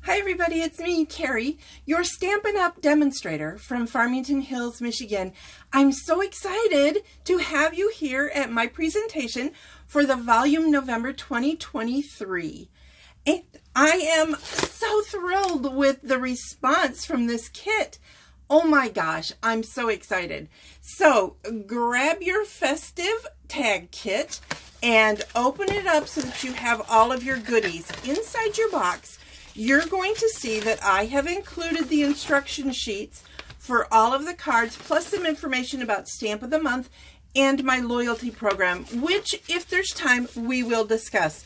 Hi everybody, it's me, Carrie, your Stampin' Up! Demonstrator from Farmington Hills, Michigan. I'm so excited to have you here at my presentation for the volume November 2023. And I am so thrilled with the response from this kit. Oh my gosh, I'm so excited. So grab your festive tag kit and open it up so that you have all of your goodies. Inside your box, you're going to see that I have included the instruction sheets for all of the cards, plus some information about Stamp of the Month and my loyalty program, which, if there's time, we will discuss.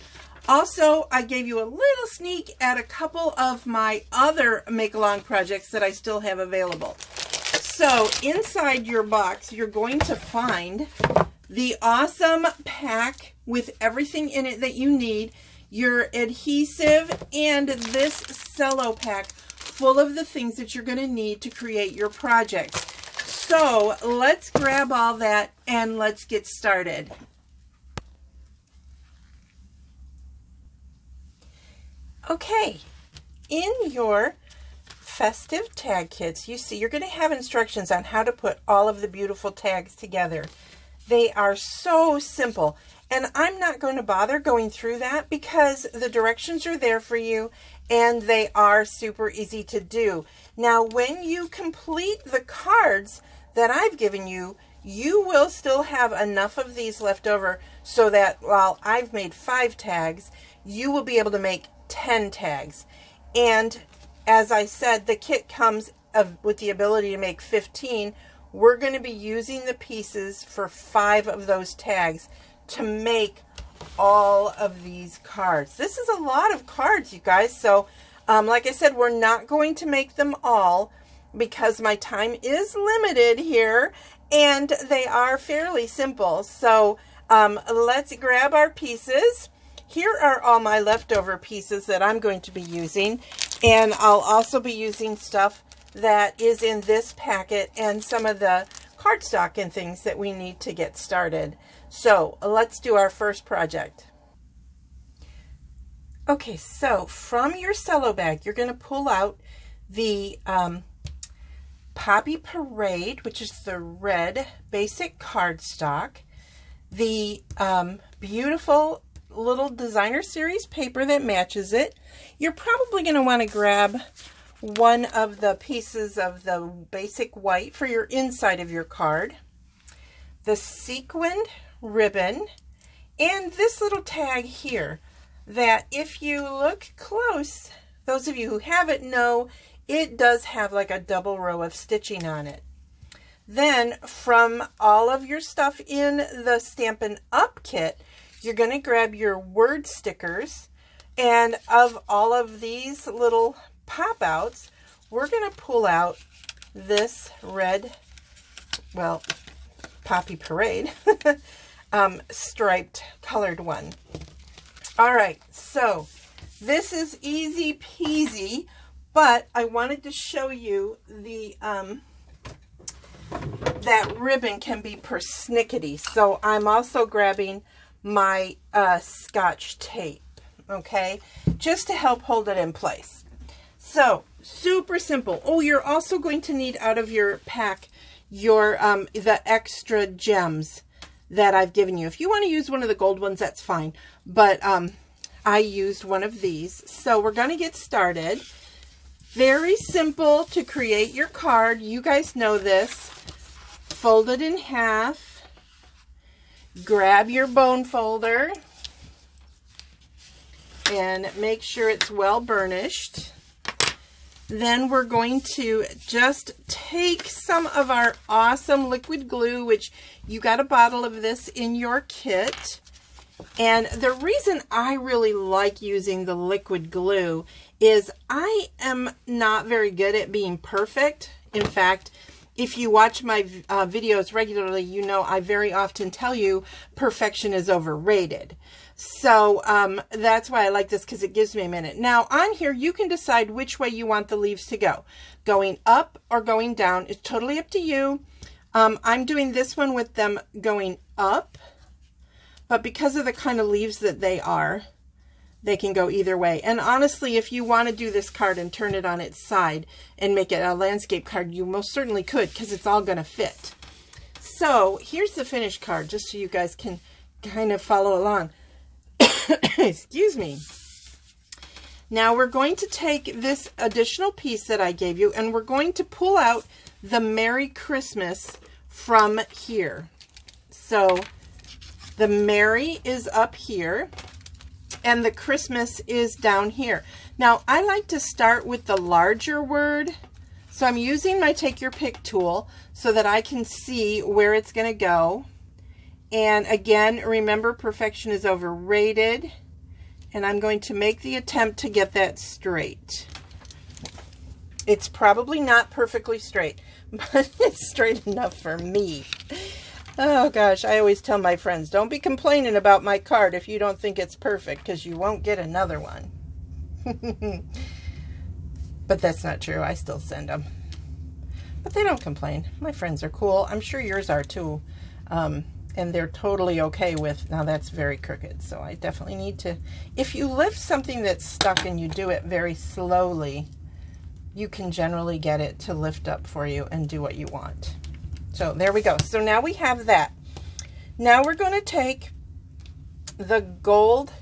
Also, I gave you a little sneak at a couple of my other make-along projects that I still have available. So, inside your box, you're going to find the awesome pack with everything in it that you need, your adhesive, and this cello pack full of the things that you're going to need to create your project. So let's grab all that and let's get started. Okay, in your festive tag kits, you see you're going to have instructions on how to put all of the beautiful tags together. They are so simple. And I'm not going to bother going through that because the directions are there for you and they are super easy to do. Now, when you complete the cards that I've given you, you will still have enough of these left over so that while I've made 5 tags, you will be able to make 10 tags. And as I said, the kit comes with the ability to make 15. We're going to be using the pieces for 5 of those tags to make all of these cards. This is a lot of cards, you guys. So, like I said, we're not going to make them all because my time is limited here and they are fairly simple. So, let's grab our pieces. Here are all my leftover pieces that I'm going to be using. And I'll also be using stuff that is in this packet and some of the cardstock and things that we need to get started. So let's do our first project. Okay, so from your cello bag, you're going to pull out the Poppy Parade, which is the red basic cardstock, the beautiful little designer series paper that matches it. You're probably going to want to grab one of the pieces of the basic white for your inside of your card, the sequined ribbon, and this little tag here that if you look close, those of you who have it know it does have like a double row of stitching on it. Then from all of your stuff in the Stampin' Up! Kit, you're going to grab your word stickers, and of all of these little pop outs, we're going to pull out this red, well, Poppy Parade striped colored one. All right, so this is easy peasy, but I wanted to show you the that ribbon can be persnickety. So I'm also grabbing my Scotch tape, okay, just to help hold it in place. So super simple. Oh, you're also going to need out of your pack your the extra gems that I've given you. If you want to use one of the gold ones, that's fine. But I used one of these. So we're going to get started. Very simple to create your card. You guys know this. Fold it in half. Grab your bone folder. And make sure it's well burnished. Then we're going to just take some of our awesome liquid glue, which you got a bottle of this in your kit. And the reason I really like using the liquid glue is I am not very good at being perfect. In fact, if you watch my videos regularly, you know I very often tell you perfection is overrated. So that's why I like this, because it gives me a minute. Now on here, you can decide which way you want the leaves to go. Going up or going down. It's totally up to you. I'm doing this one with them going up, but because of the kind of leaves that they are, They can go either way. And honestly, if you want to do this card and turn it on its side and make it a landscape card, you most certainly could, because it's all going to fit. So here's the finished card, just so you guys can kind of follow along. Excuse me. Now we're going to take this additional piece that I gave you, and we're going to pull out the Merry Christmas from here. So the Merry is up here, and the Christmas is down here. Now, I like to start with the larger word, so I'm using my Take Your Pick tool so that I can see where it's going to go. And again, remember, perfection is overrated, and I'm going to make the attempt to get that straight. It's probably not perfectly straight, but it's straight enough for me. Oh gosh, I always tell my friends, don't be complaining about my card if you don't think it's perfect, because you won't get another one. But that's not true. I still send them. But they don't complain. My friends are cool. I'm sure yours are too. And they're totally okay with, now that's very crooked, so I definitely need to, if you lift something that's stuck and you do it very slowly, you can generally get it to lift up for you and do what you want. So there we go. So now we have that. Now we're going to take the gold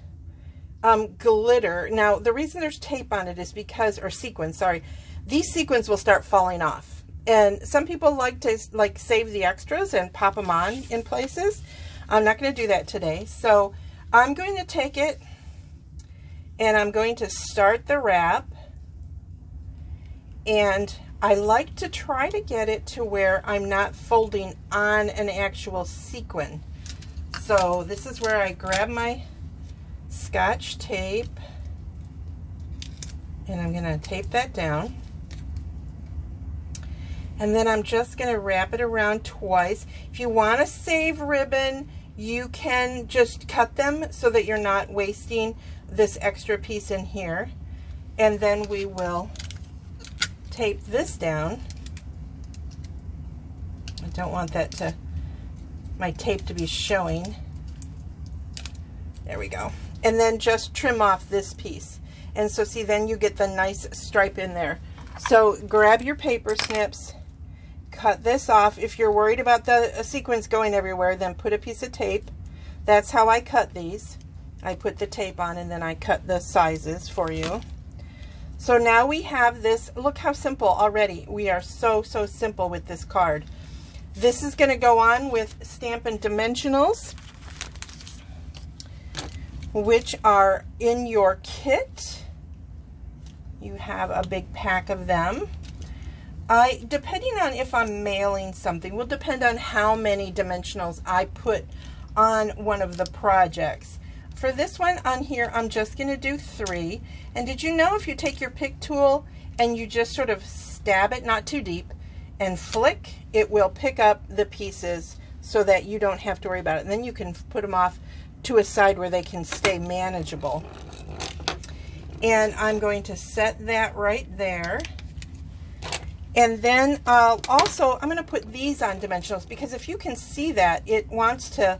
glitter. Now the reason there's tape on it is because, or sequins, sorry, these sequins will start falling off. And some people like to save the extras and pop them on in places. I'm not going to do that today. So I'm going to take it and I'm going to start the wrap. And I like to try to get it to where I'm not folding on an actual sequin. So this is where I grab my Scotch tape and I'm going to tape that down. And then I'm just going to wrap it around twice. If you want to save ribbon, you can just cut them so that you're not wasting this extra piece in here. And then we will tape this down. I don't want that to, my tape to be showing. There we go. And then just trim off this piece. And so see, then you get the nice stripe in there. So grab your paper snips, cut this off. If you're worried about the sequins going everywhere, then put a piece of tape. That's how I cut these. I put the tape on and then I cut the sizes for you. So now we have this. Look how simple already. We are so simple with this card. This is going to go on with Stampin' Dimensionals, which are in your kit. You have a big pack of them. Depending on if I'm mailing something, will depend on how many dimensionals I put on one of the projects. For this one on here, I'm just going to do 3. And did you know if you take your pick tool and you just sort of stab it, not too deep, and flick, it will pick up the pieces so that you don't have to worry about it. And then you can put them off to a side where they can stay manageable. And I'm going to set that right there. And then also, I'm going to put these on dimensionals, because if you can see that, it wants to,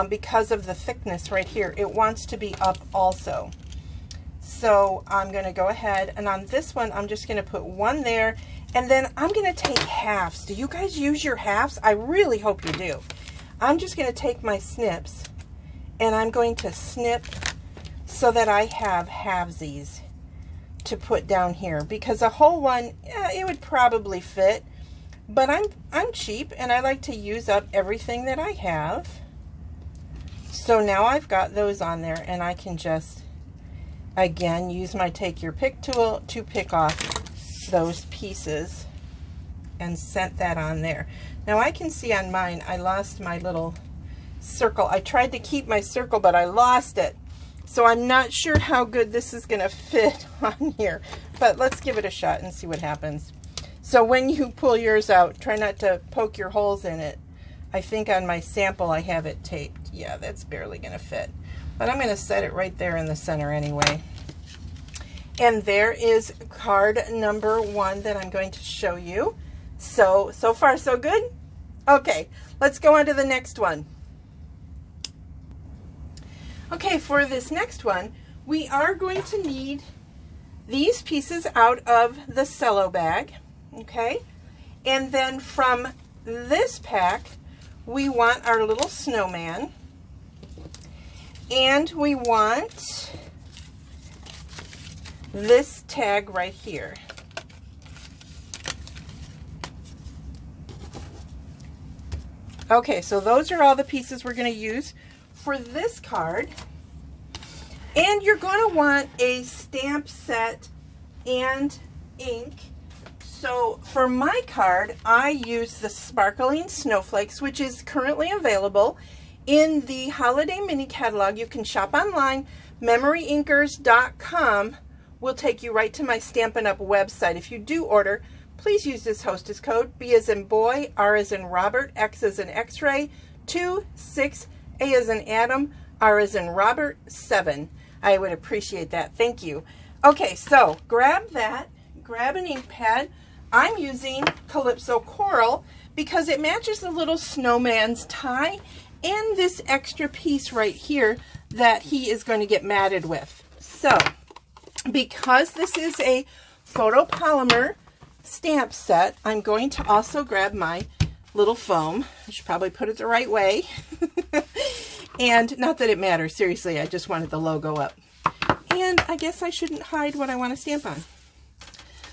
because of the thickness right here, it wants to be up also. So I'm going to go ahead, and on this one, I'm just going to put 1 there, and then I'm going to take halves. Do you guys use your halves? I really hope you do. I'm just going to take my snips, and I'm going to snip so that I have halvesies to put down here, because a whole one, yeah, it would probably fit, but I'm cheap and I like to use up everything that I have. So now I've got those on there, and I can just again use my Take Your Pick tool to pick off those pieces and set that on there. Now I can see on mine I lost my little circle. I tried to keep my circle, but I lost it. So I'm not sure how good this is going to fit on here, but let's give it a shot and see what happens. So when you pull yours out, try not to poke your holes in it. I think on my sample I have it taped. Yeah, that's barely going to fit, but I'm going to set it right there in the center anyway. And there is card number 1 that I'm going to show you. So far so good? Okay, let's go on to the next one. Okay, for this next one, we are going to need these pieces out of the cello bag, okay? And then from this pack, we want our little snowman, and we want this tag right here. Okay, so those are all the pieces we're going to use for this card. And you're going to want a stamp set and ink. So for my card, I use the Sparkling Snowflakes, which is currently available in the Holiday Mini Catalog. You can shop online. MemoryINKers.com will take you right to my Stampin' Up! Website. If you do order, please use this hostess code, B as in boy, R as in Robert, X as in X-ray, 26, A as in Adam, R as in Robert, 7. I would appreciate that. Thank you. Okay, so grab that, grab an ink pad. I'm using Calypso Coral because it matches the little snowman's tie and this extra piece right here that he is going to get matted with. So, because this is a photopolymer stamp set, I'm going to also grab my little foam. I should probably put it the right way. And not that it matters, seriously, I just wanted the logo up. And I guess I shouldn't hide what I want to stamp on.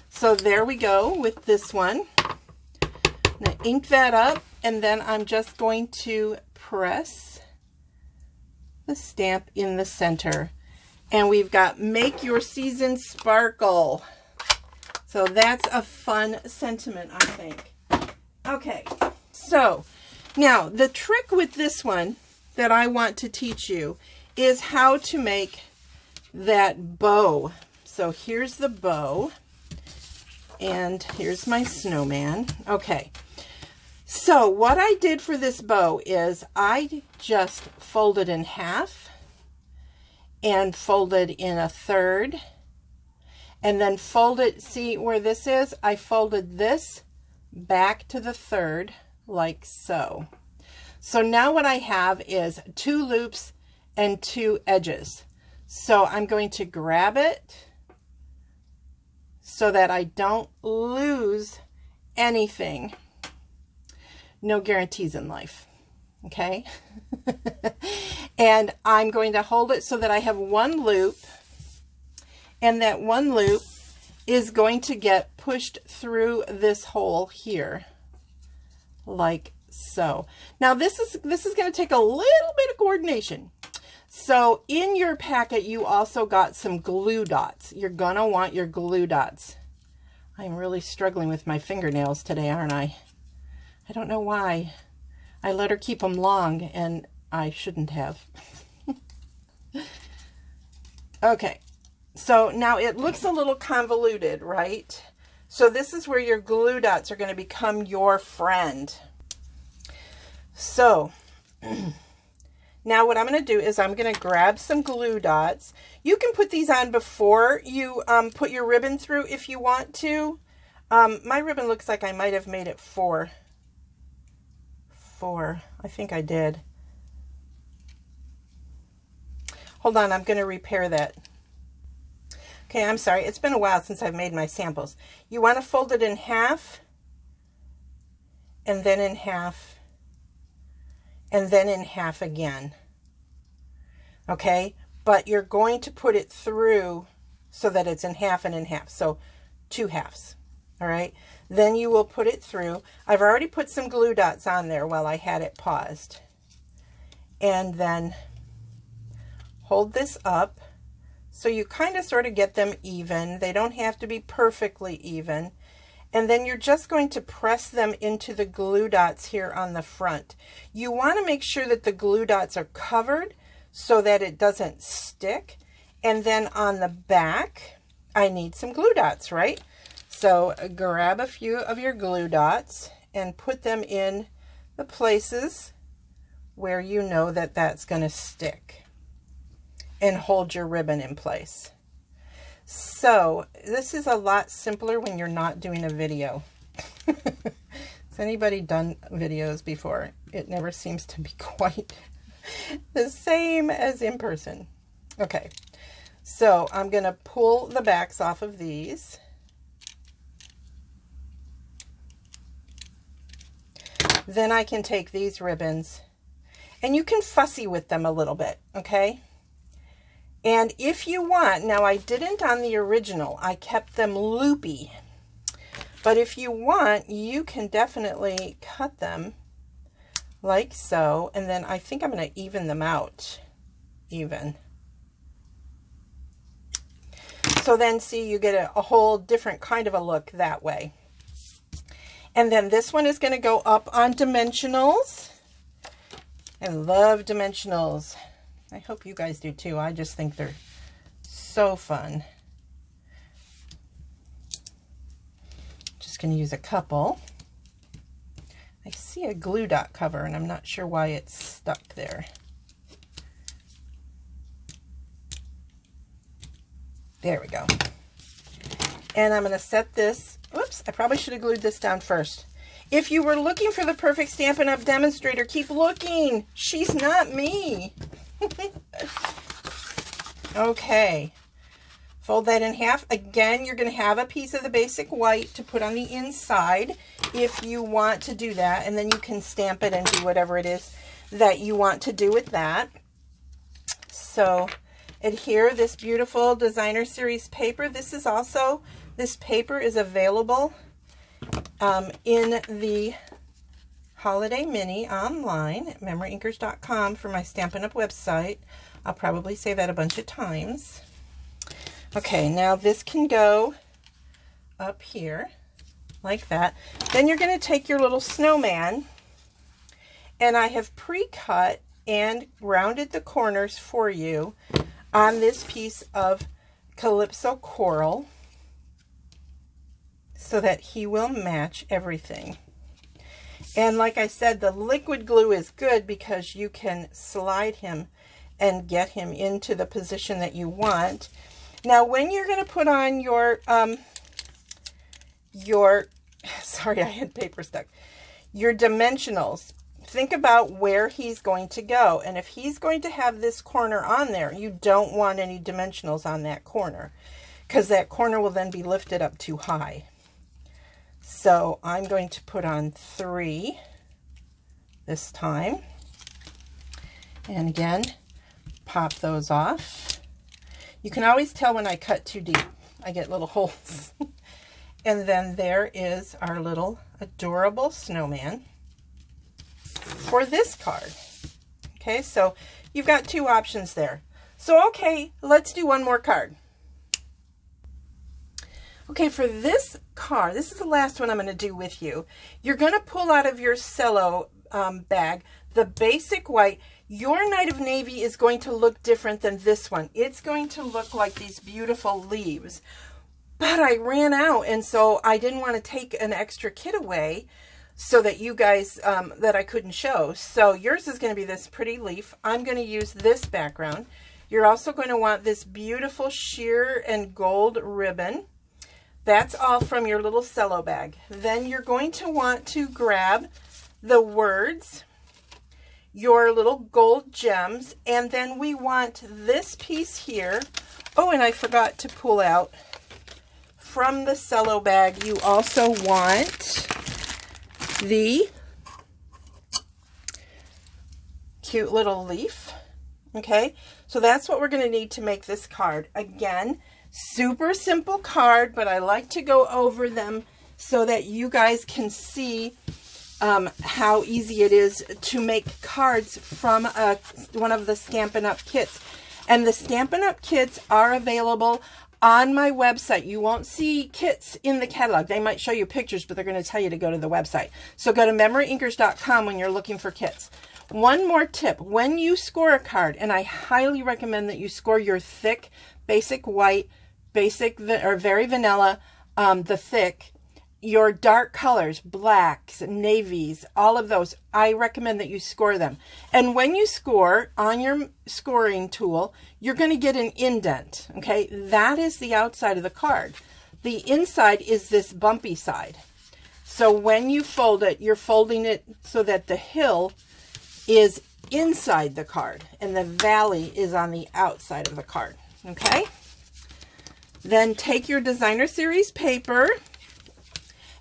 So there we go with this one. I'm going to ink that up, and then I'm just going to press the stamp in the center. And we've got Make Your Season Sparkle. So that's a fun sentiment, I think. Okay, so now the trick with this one that I want to teach you is how to make that bow. So here's the bow, and here's my snowman. Okay, so what I did for this bow is I just folded in half and folded in a third, and then folded, see where this is? I folded this back to the third like so. So now what I have is 2 loops and 2 edges. So I'm going to grab it so that I don't lose anything. No guarantees in life, okay? And I'm going to hold it so that I have 1 loop, and that 1 loop is going to get pushed through this hole here, like so. Now this is going to take a little bit of coordination. So in your packet, you also got some glue dots. You're going to want your glue dots. I'm really struggling with my fingernails today, aren't I? I don't know why. I let her keep them long, and I shouldn't have. Okay, so now it looks a little convoluted, right? So this is where your glue dots are going to become your friend. So now what I'm going to do is I'm going to grab some glue dots. You can put these on before you put your ribbon through if you want to. My ribbon looks like I might have made it 4. I think I did. Hold on, I'm going to repair that. Okay, I'm sorry. It's been a while since I've made my samples. You want to fold it in half, and then in half, and then in half again. Okay, but you're going to put it through so that it's in half and in half. So 2 halves. All right, then you will put it through. I've already put some glue dots on there while I had it paused. And then hold this up so you kind of sort of get them even. They don't have to be perfectly even. And then you're just going to press them into the glue dots here on the front. You want to make sure that the glue dots are covered so that it doesn't stick. And then on the back, I need some glue dots, right? So grab a few of your glue dots and put them in the places where you know that that's going to stick, and hold your ribbon in place. So this is a lot simpler when you're not doing a video. Has anybody done videos before? It never seems to be quite the same as in person. Okay, So I'm going to pull the backs off of these. Then I can take these ribbons, and you can fussy with them a little bit, okay? And if you want, now I didn't on the original, I kept them loopy. But if you want, you can definitely cut them like so, and then I think I'm going to even them out, even. So then see, you get a whole different kind of a look that way. And then this one is going to go up on dimensionals. I love dimensionals. I hope you guys do too. I just think they're so fun. Just going to use a couple. I see a glue dot cover and I'm not sure why it's stuck there. There we go. And I'm going to set this, oops, I probably should have glued this down first. If you were looking for the perfect Stampin' Up! Demonstrator, keep looking. She's not me. Okay. Fold that in half. Again, you're going to have a piece of the basic white to put on the inside if you want to do that. And then you can stamp it and do whatever it is that you want to do with that. So adhere this beautiful designer series paper. This paper is available in the Holiday Mini online at MemoryINKers.com for my Stampin' Up! Website. I'll probably say that a bunch of times. Okay, now this can go up here like that. Then you're going to take your little snowman, and I have pre-cut and rounded the corners for you on this piece of Calypso Coral so that he will match everything. And like I said, the liquid glue is good because you can slide him and get him into the position that you want. Now, when you're going to put on your sorry, I had paper stuck, your dimensionals, think about where he's going to go. And if he's going to have this corner on there, you don't want any dimensionals on that corner because that corner will then be lifted up too high. So I'm going to put on 3 this time. And again, pop those off. You can always tell when I cut too deep. I get little holes. And then there is our little adorable snowman for this card. Okay, so you've got 2 options there. So, okay, let's do one more card. Okay, for this card, this is the last one I'm going to do with you. You're going to pull out of your cello bag the basic white. Your Night of Navy is going to look different than this one. It's going to look like these beautiful leaves. But I ran out, and so I didn't want to take an extra kit away so that you guys, that I couldn't show. So yours is going to be this pretty leaf. I'm going to use this background. You're also going to want this beautiful sheer and gold ribbon. That's all from your little cello bag. Then you're going to want to grab the words, your little gold gems, and then we want this piece here. Oh, and I forgot to pull out from the cello bag, you also want the cute little leaf. Okay, so that's what we're going to need to make this card. Again, super simple card, but I like to go over them so that you guys can see how easy it is to make cards from one of the Stampin' Up! Kits. And the Stampin' Up! Kits are available on my website. You won't see kits in the catalog. They might show you pictures, but they're going to tell you to go to the website. So go to MemoryINKers.com when you're looking for kits. One more tip. When you score a card, and I highly recommend that you score your thick, basic white, basic or very vanilla, the thick, your dark colors, blacks, navies, all of those, I recommend that you score them. And when you score on your scoring tool, you're going to get an indent, okay? That is the outside of the card. The inside is this bumpy side. So when you fold it, you're folding it so that the hill is inside the card and the valley is on the outside of the card, okay? Then take your designer series paper.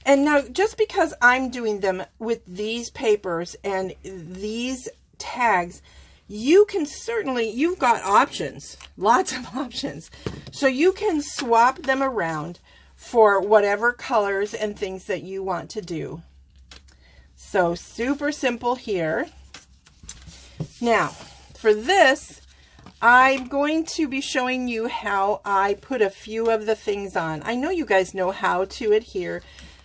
And now, just because I'm doing them with these papers and these tags, you can certainly, you've got options, lots of options. So you can swap them around for whatever colors and things that you want to do. So super simple here. Now, for this, I'm going to be showing you how I put a few of the things on. I know you guys know how to adhere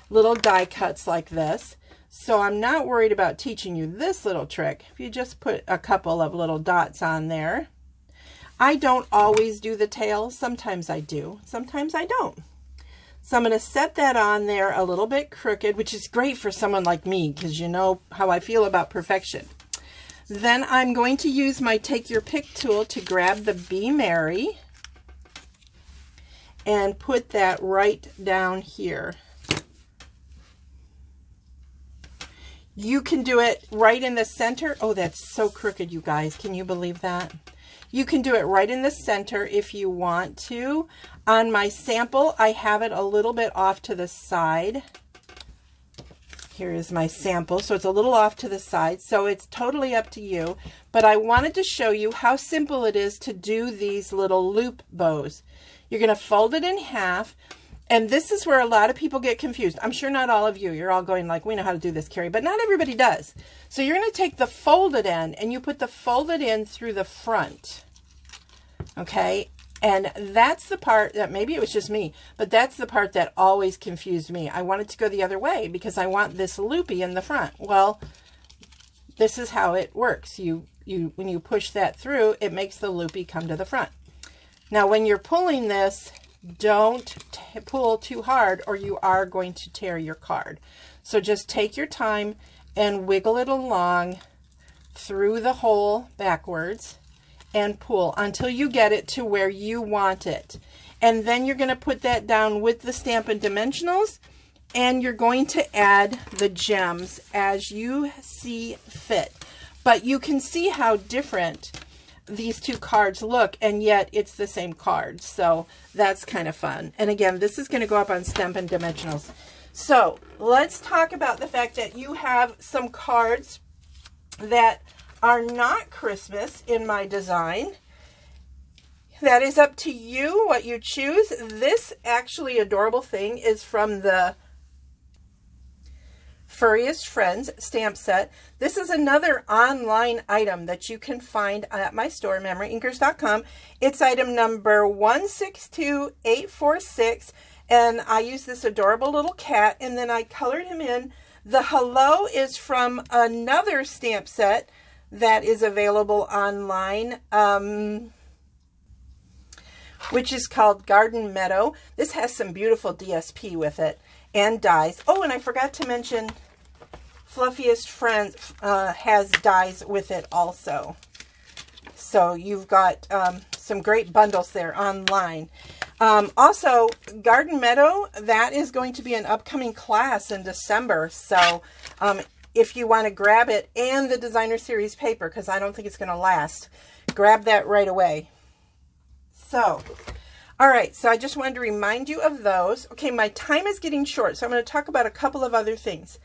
little die cuts like this, so I'm not worried about teaching you this little trick. If you just put a couple of little dots on there. I don't always do the tail. Sometimes I do. Sometimes I don't. So I'm going to set that on there a little bit crooked, which is great for someone like me because you know how I feel about perfection. Then I'm going to use my Take Your Pick tool to grab the Be Merry and put that right down here. You can do it right in the center. Oh, that's so crooked, you guys. Can you believe that? You can do it right in the center if you want to. On my sample, I have it a little bit off to the side. Here is my sample. So it's a little off to the side. So it's totally up to you. But I wanted to show you how simple it is to do these little loop bows. You're going to fold it in half. And this is where a lot of people get confused. I'm sure not all of you. You're all going like, we know how to do this, Carrie, but not everybody does. So you're going to take the folded end and you put the folded end through the front. Okay. And that's the part that maybe it was just me, but that's the part that always confused me. I wanted to go the other way because I want this loopy in the front. Well, this is how it works. When you push that through, it makes the loopy come to the front. Now, when you're pulling this, don't pull too hard or you are going to tear your card. So just take your time and wiggle it along through the hole backwards and pull until you get it to where you want it. And then you're going to put that down with the Stampin' Dimensionals and you're going to add the gems as you see fit. But you can see how different these two cards look, and yet it's the same card. So that's kind of fun. And again, this is going to go up on Stampin' Dimensionals. So let's talk about the fact that you have some cards that are not Christmas in my design. That is up to you what you choose. This actually adorable thing is from the Furriest Friends stamp set. This is another online item that you can find at my store, MemoryINKers.com. It's item number 162846, and I use this adorable little cat, and then I colored him in. The hello is from another stamp set that is available online, which is called Garden Meadow. This has some beautiful DSP with it and dies. Oh, and I forgot to mention Fluffiest Friends has dies with it also. So you've got some great bundles there online. Also, Garden Meadow, that is going to be an upcoming class in December. So if you want to grab it and the designer series paper, because I don't think it's going to last, grab that right away. So, all right, so I just wanted to remind you of those. Okay, my time is getting short, so I'm going to talk about a couple of other things.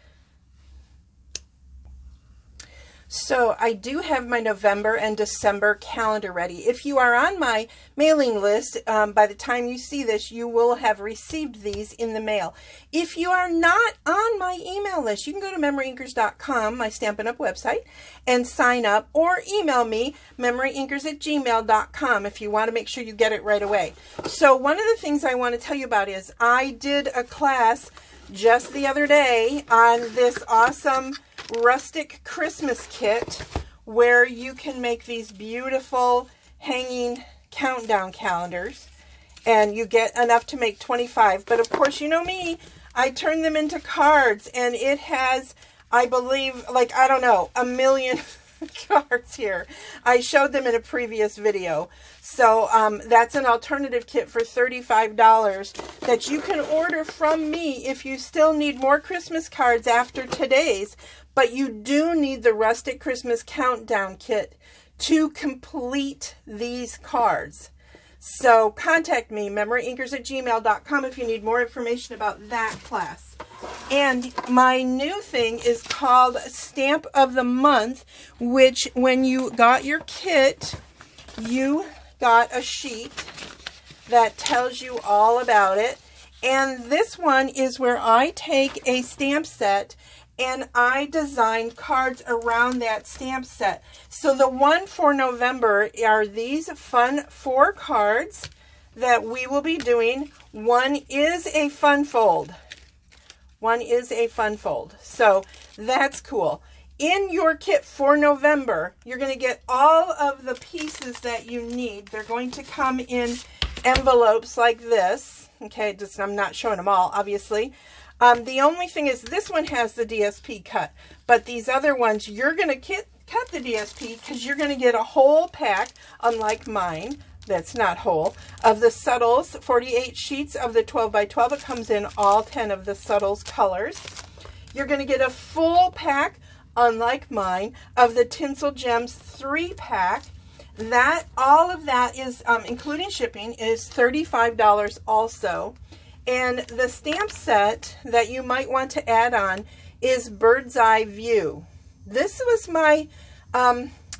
So I do have my November and December calendar ready. If you are on my mailing list, by the time you see this, you will have received these in the mail. If you are not on my email list, you can go to MemoryINKers.com, my Stampin' Up! Website, and sign up, or email me, MemoryINKers@gmail.com, if you want to make sure you get it right away. So one of the things I want to tell you about is I did a class just the other day on this awesome rustic Christmas kit where you can make these beautiful hanging countdown calendars, and you get enough to make 25. But of course, you know me, I turn them into cards, and it has, I believe, like, I don't know, 1 million cards here. I showed them in a previous video. So that's an alternative kit for $35 that you can order from me if you still need more Christmas cards after today's. But you do need the Rustic Christmas Countdown Kit to complete these cards. So contact me, MemoryINKers@gmail.com, if you need more information about that class. And my new thing is called Stamp of the Month, which when you got your kit, you got a sheet that tells you all about it. And this one is where I take a stamp set and I design cards around that stamp set. So the one for November are these fun 4 cards that we will be doing. One is a fun fold. One is a fun fold. So that's cool. In your kit for November, you're going to get all of the pieces that you need. They're going to come in envelopes like this. Okay, just I'm not showing them all, obviously. The only thing is this one has the DSP cut, but these other ones, you're going to cut the DSP because you're going to get a whole pack, unlike mine, that's not whole, of the Subtles, 48 sheets of the 12 by 12. It comes in all 10 of the Subtles colors. You're going to get a full pack, unlike mine, of the Tinsel Gems 3-pack. That, all of that is, including shipping, is $35 also. And the stamp set that you might want to add on is Bird's Eye View. This was my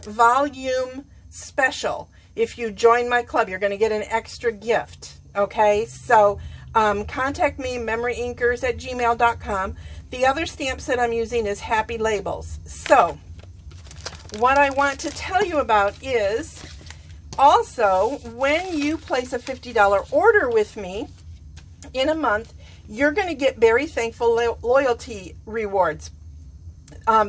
volume special. If you join my club, you're going to get an extra gift. Okay, so contact me, MemoryINKers@gmail.com. The other stamp set I'm using is Happy Labels. So what I want to tell you about is also when you place a $50 order with me in a month, you're going to get Very Thankful loyalty rewards.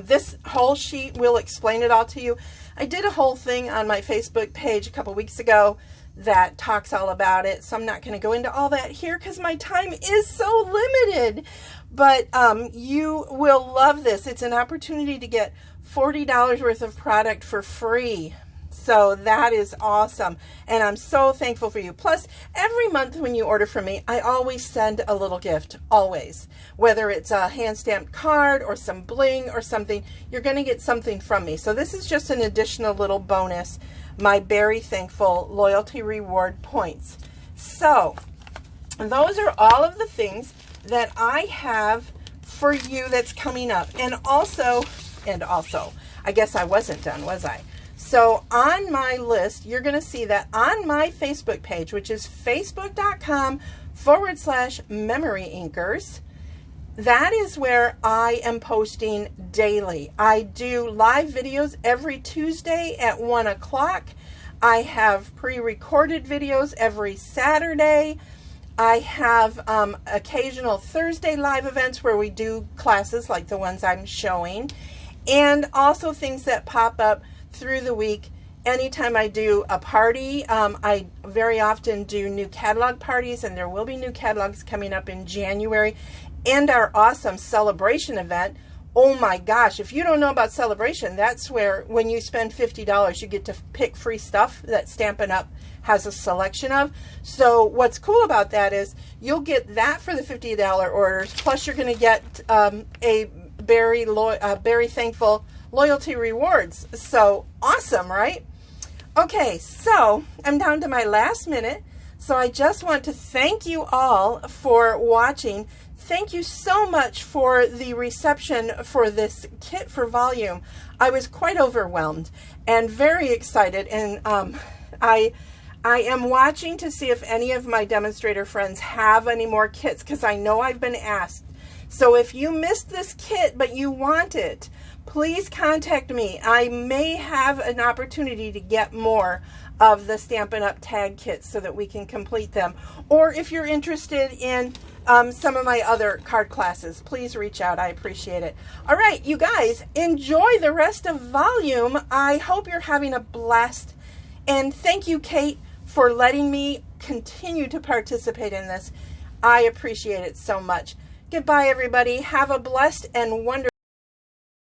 This whole sheet will explain it all to you. I did a whole thing on my Facebook page a couple weeks ago that talks all about it, so I'm not going to go into all that here because my time is so limited. But you will love this. It's an opportunity to get $40 worth of product for free. So that is awesome. And I'm so thankful for you. Plus, every month when you order from me, I always send a little gift. Always. Whether it's a hand-stamped card or some bling or something, you're going to get something from me. So this is just an additional little bonus. My Very Thankful loyalty reward points. So those are all of the things that I have for you that's coming up. And also, I guess I wasn't done, was I? So on my list, you're going to see that on my Facebook page, which is facebook.com/MemoryInkers, that is where I am posting daily. I do live videos every Tuesday at 1 o'clock. I have pre-recorded videos every Saturday. I have occasional Thursday live events where we do classes like the ones I'm showing, and also things that pop up through the week. Anytime I do a party, I very often do new catalog parties, and there will be new catalogs coming up in January, and our awesome celebration event. Oh my gosh, if you don't know about Celebration, that's where when you spend $50, you get to pick free stuff that Stampin' Up! Has a selection of. So what's cool about that is you'll get that for the $50 orders, plus you're going to get a Very Thankful loyalty rewards. So awesome, right? Okay, so I'm down to my last minute. So I just want to thank you all for watching. Thank you so much for the reception for this kit for volume. I was quite overwhelmed and very excited, and I am watching to see if any of my demonstrator friends have any more kits, because I know I've been asked. So if you missed this kit but you want it, please contact me. I may have an opportunity to get more of the Stampin' Up! Tag kits so that we can complete them. Or if you're interested in some of my other card classes, please reach out. I appreciate it. All right, you guys, enjoy the rest of volume. I hope you're having a blast. And thank you, Kate, for letting me continue to participate in this. I appreciate it so much. Goodbye, everybody. Have a blessed and wonderful